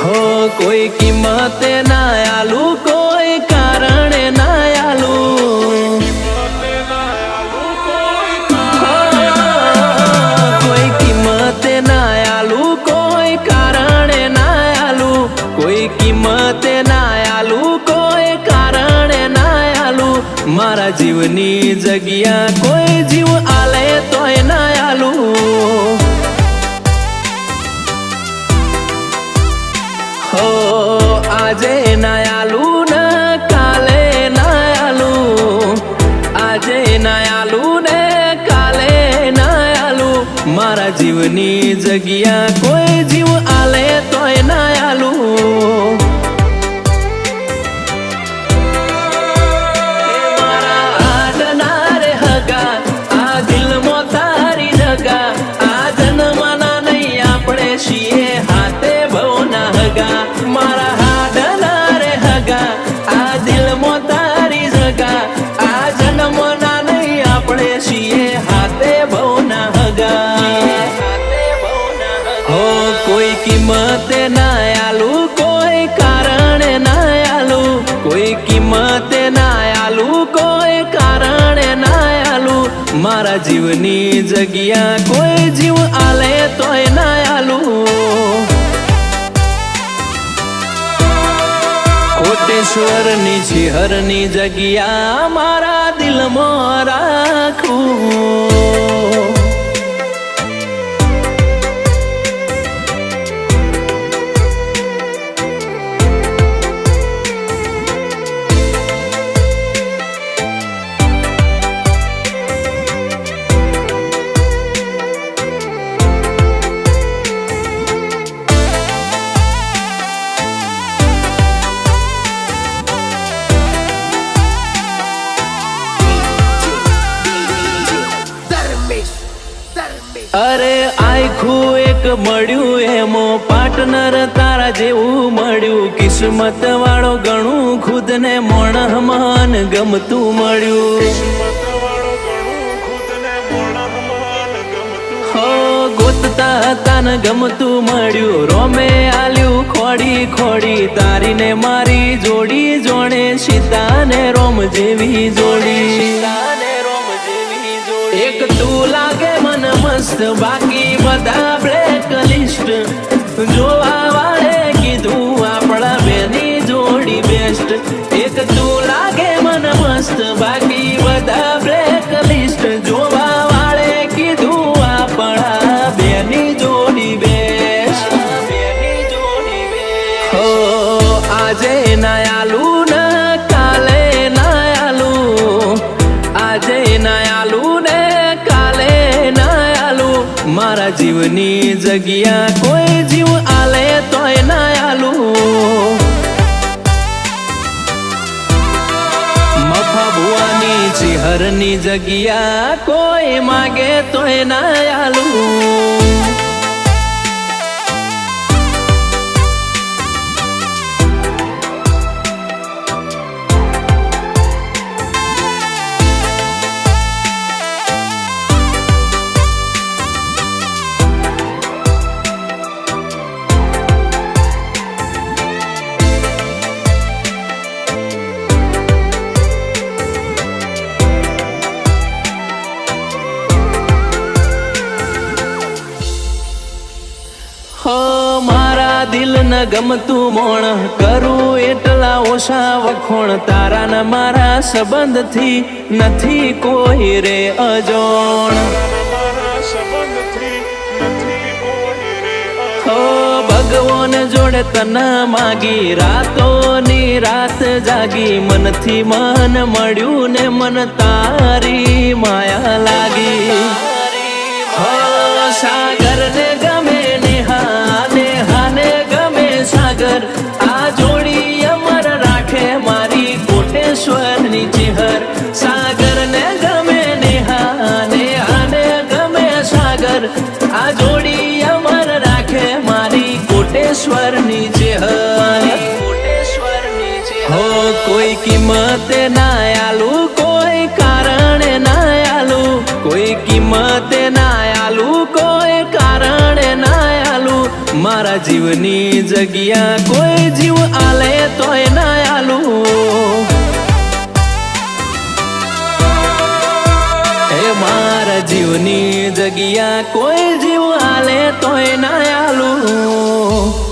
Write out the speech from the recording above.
हो कोई किंमत ना आलू कोई कारण ना आलू कोई कीमत ना आलू कोई कारण ना आलू कोई कीमत ना आलू कोई कारण ना आलू मारा जीवनी जगिया कोई जीव आले तोय ना आलू हो आजे ना आलू न काले ना आलू आजे ना आलू ने काले ना आलू मारा जीवनी जगिया कोई जीव आले तोय ना आलू मारा आजना रे हगा आ दिल मो तारी जगा आ जन्मना नहीं आपणे છીએ हाथे भवना हगा मारा हाडना रे हगा आ दिल मो तारी जगा आ जन्मना नहीं आपणे છીએ हाथे भवना हगा हो कोई कीमत ना आलू कोई कारण ना आलू कोई कीमत ना आलू कोई कारण ना आलू मारा जीवनी जगिया कोई जीव आले तोय ना आलू कोटेश्वर नी छिहर नी जगिया मारा दिल में राखू अरे आखू एक मळ्यू एमो पार्टनर तारा जेवू मळ्यू किस्मत वाळो गणू खुद ने मोण मन गमतू मळ्यू हो गोतता तान गमतू मळ्यू रोमे आल्यू खोडी खोडी तारी ने मारी जोड़ी जोणे सीता ने रोम जेवी जोड़ी एक तू लागे मन मस्त बाकी बधा ब्लैक लिस्ट जोवा वाले कीधु आपड़ा बेनी जोड़ी बेस्ट एक तू लागे मन मस्त बाकी बधा ब्लैक लिस्ट जोवा वाले कीधु आपड़ा बेनी जोड़ी बेस्ट हो आजे ना आलू न काले ना आलू आजे ना आलू मारा जीवनी जगिया कोई जीव आले तोय ना आलू मफा बुआनी छिहरनी जगिया कोई मागे तोय ना आलू हो मारा दिल न गमतू मोण करू एटला ओछा वखोण तारा न मारा संबंध थी नथी कोई रे अजोण हो भगवान जोड़े तना मागी रातो नी रात जागी मन थी मन मळ्यू ने मन तारी माया लागी हो सागर ने गमे हाने गमे सागर आ जोड़ी अमर राखे मारी कोटेश्वर नी चिहर सागर ने गमे नेहाने हाने गमे सागर आ जोड़ी अमर राखे मारी कोटेश्वर नी चिहर हो कोई कीमत ना आलू कोई कारण ना आलू कोई कीमत ना आलू कोई कारण ना आलू મારા જીવની જગ્યા કોઈ જીવ આલે તોય ના આલું. હે મારા જીવની જગ્યા કોઈ જીવ આલે તોય ના આલું.